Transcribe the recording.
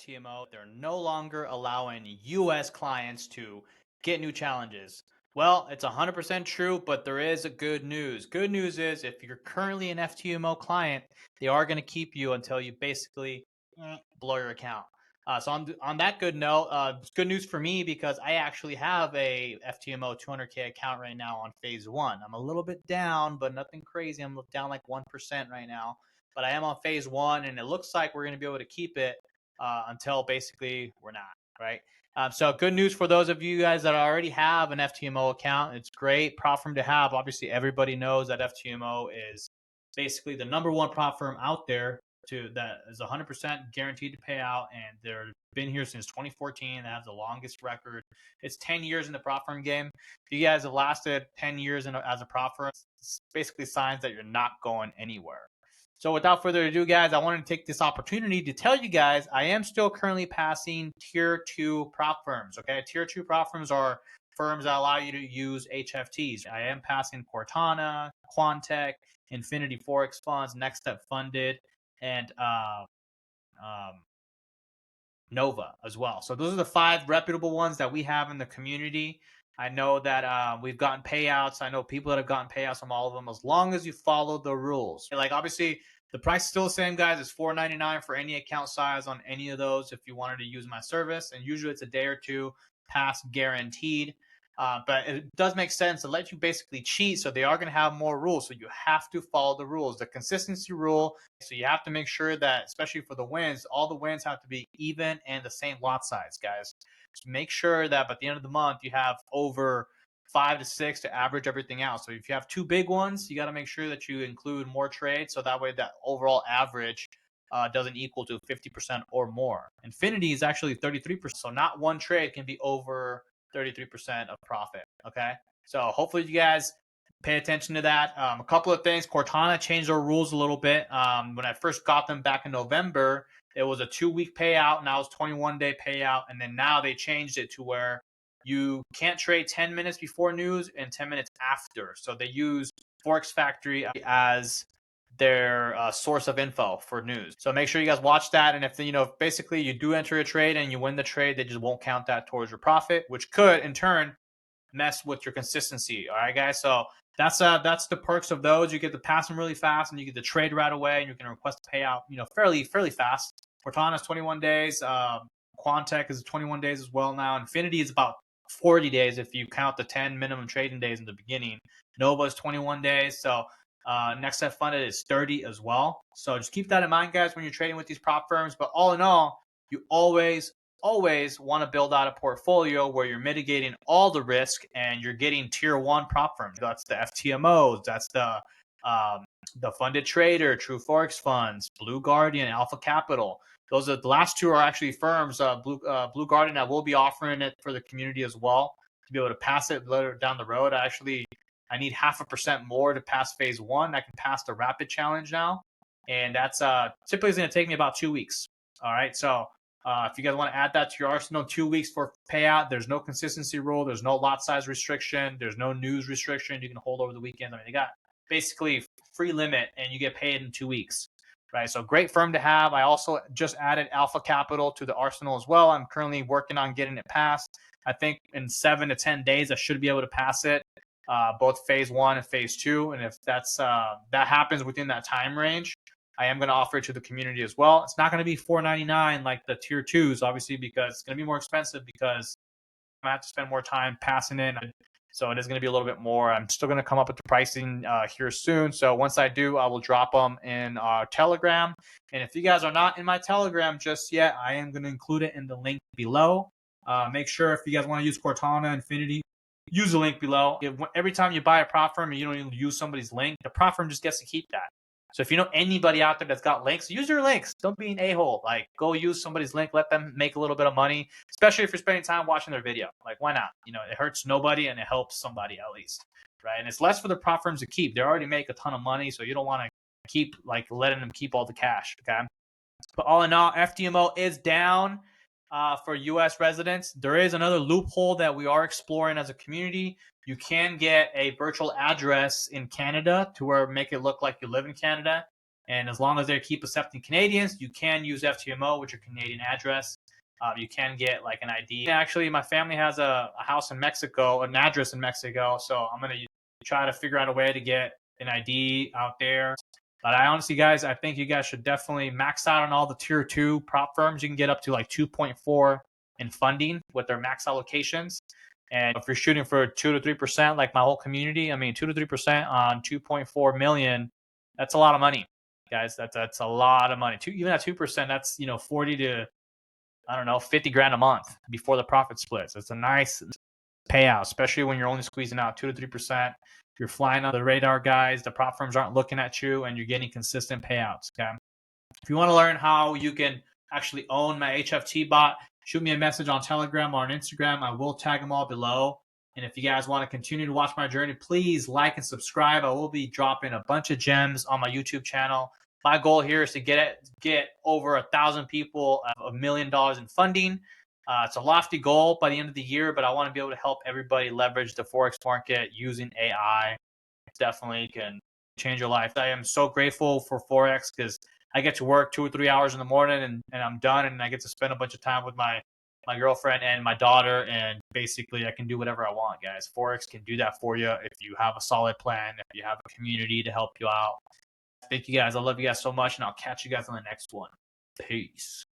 Ftmo, they're no longer allowing US clients to get new challenges. Well, it's 100% true, but there is a good news. Good news is if you're currently an Ftmo client, they are going to keep you until you basically blow your account. So on that good note, it's good news for me because I actually have a Ftmo 200K account right now on phase one. I'm a little bit down, but nothing crazy. I'm down like 1% right now, but I am on phase one, and it looks like we're going to be able to keep it until basically we're not, right? So good news for those of you guys that already have an Ftmo account. It's great prop firm to have. Obviously, everybody knows that Ftmo is basically the #1 prop firm out there that is 100% guaranteed to pay out, and they've been here since 2014. They have the longest record. It's 10 years in the prop firm game. If you guys have lasted 10 years as a prop firm, it's basically signs that you're not going anywhere. So without further ado, guys, I wanted to take this opportunity to tell you guys I am still currently passing tier 2 prop firms. Okay, tier 2 prop firms are firms that allow you to use HFTs. I am passing Kortana, Quantec, Infinity Forex Funds, Next Step Funded, and Nova as well. So those are the 5 reputable ones that we have in the community. I know that we've gotten payouts. I know people that have gotten payouts from all of them as long as you follow the rules. Like obviously the price is still the same, guys. It's $4.99 for any account size on any of those if you wanted to use my service. And usually it's a day or two pass guaranteed. But it does make sense to let you basically cheat. So they are going to have more rules. So you have to follow the rules. The consistency rule. So you have to make sure that, especially for the wins, all the wins have to be even and the same lot size, guys. So make sure that by the end of the month, you have over 5 to 6 to average everything out. So if you have 2 big ones, you got to make sure that you include more trades. So that way that overall average doesn't equal to 50% or more. Infinity is actually 33%. So not one trade can be over 33% of profit. Okay. So hopefully you guys pay attention to that. A couple of things. Cortana changed their rules a little bit. When I first got them back in November, it was a 2-week payout. Now it's 21-day payout. And then now they changed it to where you can't trade 10 minutes before news and 10 minutes after. So they use Forex Factory as their source of info for news. So make sure you guys watch that. And if basically you do enter a trade and you win the trade, they just won't count that towards your profit, which could in turn mess with your consistency. All right, guys. So that's the perks of those. You get to pass them really fast, and you get the trade right away, and you can request a payout, fairly fast. Cortana is 21 days. Quantec is 21 days as well now. Infinity is about 40 days if you count the 10 minimum trading days in the beginning. Nova is 21 days. So Next Step Funded is 30 as well. So just keep that in mind, guys, when you're trading with these prop firms. But all in all, you always want to build out a portfolio where you're mitigating all the risk and you're getting tier 1 prop firms. That's the Ftmos. That's the Funded Trader, True Forex Funds, Blue Guardian, Alpha Capital. Those are the last 2 are actually firms. Blue Guardian, I will be offering it for the community as well to be able to pass it later down the road. I need 0.5% more to pass phase 1. I can pass the rapid challenge now, and that's typically going to take me about 2 weeks. All right, so if you guys want to add that to your arsenal, 2 weeks for payout. There's no consistency rule. There's no lot size restriction. There's no news restriction. You can hold over the weekend. I mean, they got basically free limit, and you get paid in 2 weeks. Right, so great firm to have. I also just added Alpha Capital to the arsenal as well. I'm currently working on getting it passed. I think in 7 to 10 days, I should be able to pass it. Both phase 1 and phase 2. And if that happens within that time range, I am going to offer it to the community as well. It's not going to be $4.99 like the tier 2s, obviously, because it's going to be more expensive because I have to spend more time passing it. So it is going to be a little bit more. I'm still going to come up with the pricing here soon. So once I do, I will drop them in our Telegram. And if you guys are not in my Telegram just yet, I am going to include it in the link below. Make sure if you guys want to use Cortana Infinity, use the link below. Every time you buy a prop firm and you don't even use somebody's link, the prop firm just gets to keep that. So if you know anybody out there that's got links, use your links. Don't be an a-hole. Like, go use somebody's link. Let them make a little bit of money, especially if you're spending time watching their video. Like, why not? It hurts nobody and it helps somebody at least, right? And it's less for the prop firms to keep. They already make a ton of money, so you don't want to keep letting them keep all the cash, okay? But all in all, Ftmo is down for U.S. residents. There is another loophole that we are exploring as a community. You can get a virtual address in Canada to make it look like you live in Canada. And as long as they keep accepting Canadians, you can use Ftmo with your Canadian address. You can get like an ID. Actually, my family has a house in Mexico, an address in Mexico. So I'm going to try to figure out a way to get an ID out there. But I honestly, guys, I think you guys should definitely max out on all the tier 2 prop firms. You can get up to like 2.4 in funding with their max allocations. And if you're shooting for 2 to 3%, like my whole community, I mean, 2 to 3% on 2.4 million, that's a lot of money, guys. That's a lot of money. Even at 2%, that's 40 to, I don't know, 50 grand a month before the profit splits. It's a nice payout, especially when you're only squeezing out 2 to 3%. You're flying under the radar, guys. The prop firms aren't looking at you, and you're getting consistent payouts. Okay. If you want to learn how you can actually own my HFT bot, shoot me a message on Telegram or on Instagram. I will tag them all below. And if you guys want to continue to watch my journey, please like and subscribe. I will be dropping a bunch of gems on my YouTube channel. My goal here is to get over 1,000 people $1 million in funding. It's a lofty goal by the end of the year, but I want to be able to help everybody leverage the Forex market using AI. It definitely can change your life. I am so grateful for Forex because I get to work 2 or 3 hours in the morning and I'm done, and I get to spend a bunch of time with my girlfriend and my daughter, and basically I can do whatever I want, guys. Forex can do that for you if you have a solid plan, if you have a community to help you out. Thank you guys. I love you guys so much, and I'll catch you guys on the next one. Peace.